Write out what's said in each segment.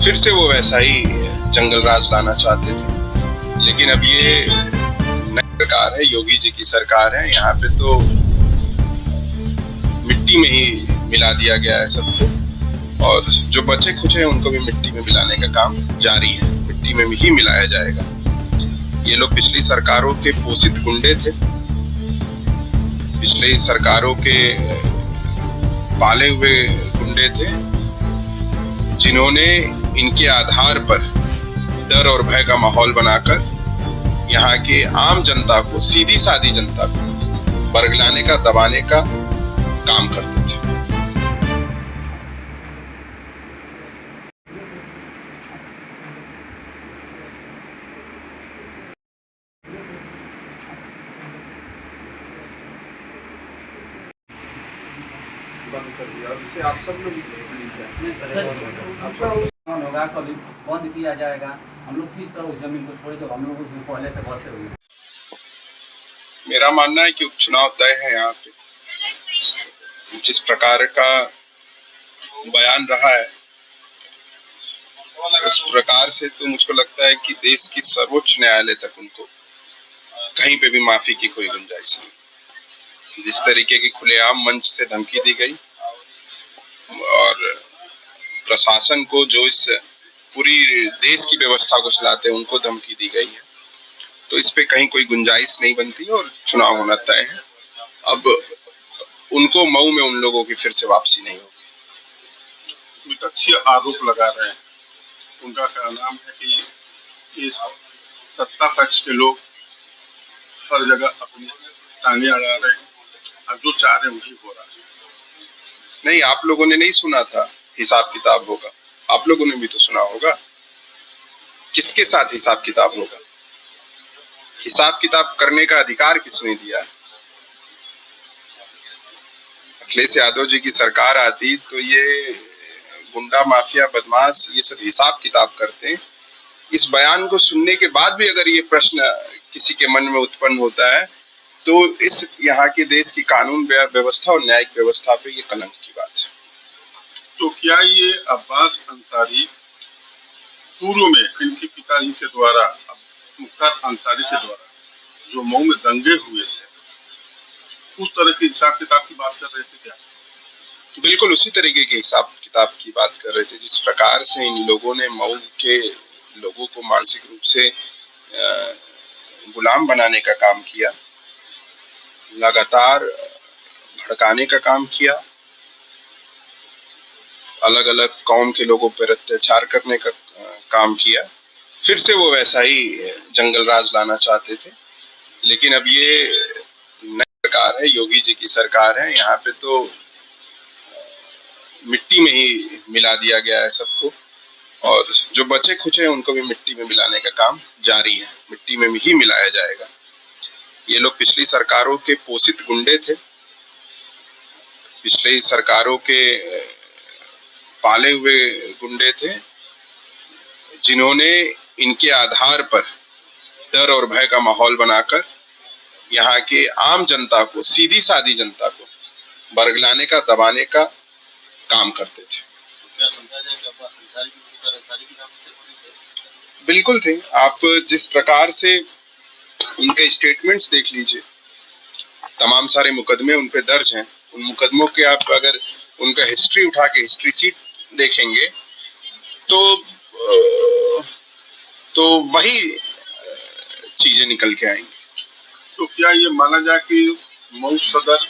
फिर से वो वैसा ही जंगल राज लाना चाहते थे। लेकिन अब ये नई सरकार है, योगी जी की सरकार है। यहाँ पे तो मिट्टी में ही मिला दिया गया है सबको, और जो बचे खुचे हैं उनको भी मिट्टी में मिलाने का काम जारी है। मिट्टी में ही मिलाया जाएगा। ये लोग पिछली सरकारों के पोषित गुंडे थे, पिछली सरकारों के पाले हुए गुंडे थे, जिन्होंने इनके आधार पर डर और भय का माहौल बनाकर यहाँ के आम जनता को, सीधी सादी जनता को बरगलाने का, दबाने का काम करते थे। बंद कर दिया। अब इससे आप सब लोग होगा, कभी बंद किया जाएगा। हम लोग किस तरह उस जमीन को छोड़े, जब हम लोग पहले से बसे हुए हैं। मेरा मानना है कि उपचुनाव तय है। यहाँ पे जिस प्रकार का बयान रहा है, उस प्रकार से तो मुझको लगता है कि देश की सर्वोच्च न्यायालय तक उनको कहीं पे भी माफी की कोई गुंजाइश नहीं। जिस तरीके की खुलेआम मंच से धमकी दी गई, और प्रशासन को, जो इस पूरी देश की व्यवस्था को चलाते हैं, उनको धमकी दी गई है, तो इस पे कहीं कोई गुंजाइश नहीं बनती और चुनाव होना तय है। अब उनको मऊ में उन लोगों की फिर से वापसी नहीं होगी। विपक्षी आरोप लगा रहे हैं, उनका कहना है कि इस सत्ता पक्ष के लोग हर जगह अपनी टांगे अड़ा रहे हैं, अब जो चाह रहे हैं वही हो रहा है। नहीं, आप लोगों ने नहीं सुना था हिसाब किताब होगा? आप लोगों ने भी तो सुना होगा। किसके साथ हिसाब किताब होगा? हिसाब किताब करने का अधिकार किसने दिया? अखिलेश यादव जी की सरकार आती तो ये गुंडा, माफिया, बदमाश ये सब हिसाब किताब करते। इस बयान को सुनने के बाद भी अगर ये प्रश्न किसी के मन में उत्पन्न होता है, तो इस यहाँ के देश की कानून व्यवस्था और न्यायिक व्यवस्था पे ये कलंक की बात है। तो क्या ये अब्बास अंसारी पूर्व में इनके पिताजी के द्वारा, मुख्तार अंसारी के द्वारा जो मऊ में दंगे हुए थे, उस तरह के हिसाब किताब की बात कर रहे थे क्या? बिल्कुल उसी तरीके के हिसाब किताब की बात कर रहे थे। जिस प्रकार से इन लोगों ने मऊ के लोगों को मानसिक रूप से गुलाम बनाने का काम किया, लगातार भड़काने का काम किया, अलग अलग कौम के लोगों पर अत्याचार करने का काम किया, फिर से वो वैसा ही जंगल राज लाना चाहते थे। लेकिन अब ये नई सरकार है, योगी जी की सरकार है। यहाँ पे तो मिट्टी में ही मिला दिया गया है सबको, और जो बचे खुचे हैं उनको भी मिट्टी में मिलाने का काम जारी है। मिट्टी में ही मिलाया जाएगा। ये लोग पिछली सरकारों के पोषित गुंडे थे, पिछली सरकारों के पाले हुए गुंडे थे, जिन्होंने इनके आधार पर डर और भय का माहौल बनाकर यहाँ के आम जनता को, सीधी सादी जनता को बरगलाने का, दबाने का काम करते थे। बिल्कुल थे। आप जिस प्रकार से उनके स्टेटमेंट्स देख लीजिए, तमाम सारे मुकदमे उन पे दर्ज हैं। उन मुकदमों के आप अगर उनका हिस्ट्री उठा के हिस्ट्री सीट देखेंगे तो वही चीजें निकल के आएंगी। तो क्या ये माना जाए कि मऊ सदर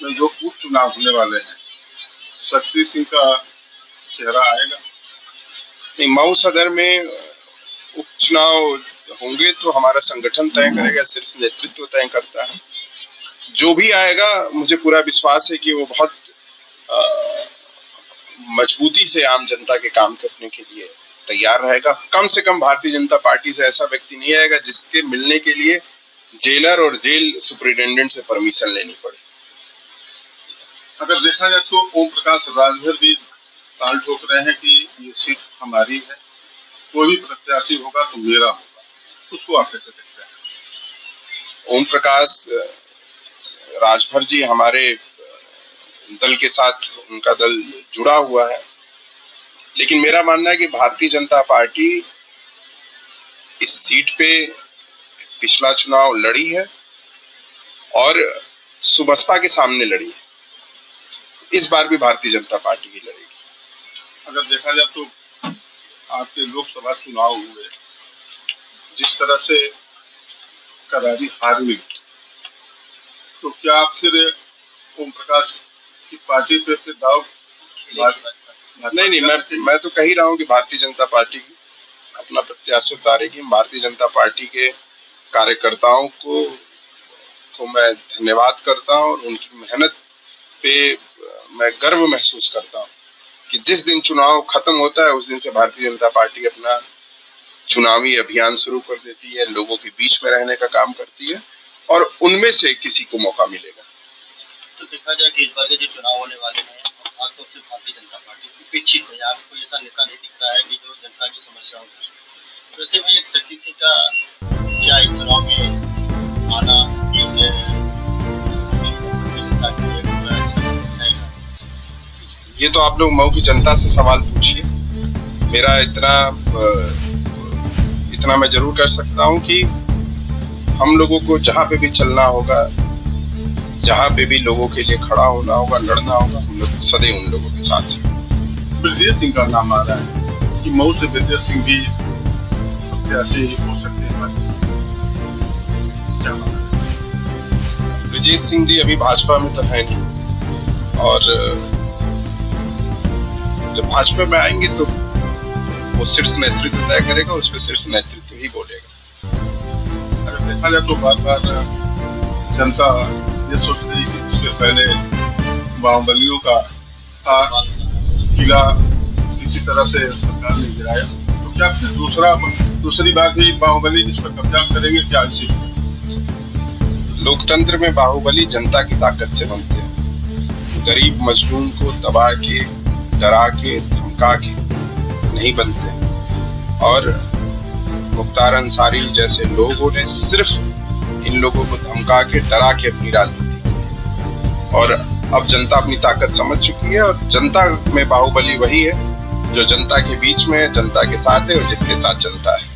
में जो उपचुनाव होने वाले हैं, शक्ति सिंह का चेहरा आएगा? नहीं, मऊ सदर में उपचुनाव होंगे तो हमारा संगठन तय करेगा, शीर्ष नेतृत्व तय करता है। जो भी आएगा, मुझे पूरा विश्वास है कि वो बहुत मजबूती से आम जनता के काम करने के लिए तैयार रहेगा। कम से कम भारतीय जनता पार्टी से ऐसा व्यक्ति नहीं आएगा जिसके मिलने के लिए जेलर और जेल सुपरिटेंडेंट से परमिशन लेनी पड़े। अगर देखा जाए तो ओम प्रकाश राजभर भी ताल ठोक रहे हैं कि ये सीट हमारी है, कोई भी प्रत्याशी होगा तो मेरा होगा। उसको आप कैसे देखते हैं? ओम प्रकाश राजभर जी हमारे दल के साथ, उनका दल जुड़ा हुआ है, लेकिन मेरा मानना है कि भारतीय जनता पार्टी इस सीट पे पिछला चुनाव लड़ी है और सुबसपा के सामने लड़ी है। इस बार भी भारतीय जनता पार्टी ही लड़ेगी। अगर देखा जाए तो आपके लोकसभा चुनाव हुए, जिस तरह से करारी हार मिली, तो क्या आप फिर ओम प्रकाश की पार्टी पे फिर दाव? नहीं, मैं तो कह ही रहा हूँ कि भारतीय जनता पार्टी अपना प्रत्याशी उतारेगी। भारतीय जनता पार्टी के कार्यकर्ताओं को मैं धन्यवाद करता हूँ और उनकी मेहनत पे मैं गर्व महसूस करता हूँ कि जिस दिन चुनाव खत्म होता है उस दिन से भारतीय जनता पार्टी अपना चुनावी अभियान शुरू कर देती है, लोगों के बीच में रहने का काम करती है और उनमें से किसी को मौका मिलेगा। तो देखा जाए कि इस बार के जो चुनाव होने वाले हैं, खासतौर से भारतीय जनता पार्टी उपेक्षित है, आपको ऐसा नेता नहीं दिख रहा है कि जो जनता की समस्याओं को, वैसे में एक शक्ति सिंह का क्या इस चुनाव में आना ये तो आप लोग मऊ की जनता से सवाल पूछिए। मेरा इतना मैं जरूर कर सकता हूँ कि हम लोगों को जहाँ पे भी चलना होगा, जहाँ पे भी लोगों के लिए खड़ा होना होगा, लड़ना होगा, हम लोग सदैव उन लोगों के साथ हैं। ब्रजेश सिंह का नाम आ रहा है कि मऊ से ब्रजेश सिंह भी प्रत्याशी हो सकते हैं। ब्रजेश सिंह जी अभी भाजपा में तो है नहीं और जब भाजपा में आएंगे तो वो शीर्ष नेतृत्व तय करेगा, उस पर शीर्ष नेतृत्व ही बोलेगा। अगर देखा जाए तो बार बार जनता ये सोच रही है कि इसके पहले बाहुबलियों का किला किसी तरह से सरकार ने गिराया, तो क्या फिर दूसरी बात ही बाहुबली जिस पर कब्जा करेंगे क्या? इसी लोकतंत्र में बाहुबली जनता की ताकत से बनते हैं। गरीब मजलूम को दबा के, डरा के, धमका के नहीं बनते। और मुख्तार अंसारी जैसे लोगों ने सिर्फ इन लोगों को धमका के, डरा के अपनी राजनीति की और अब जनता अपनी ताकत समझ चुकी है और जनता में बाहुबली वही है जो जनता के बीच में है, जनता के साथ है और जिसके साथ जनता है।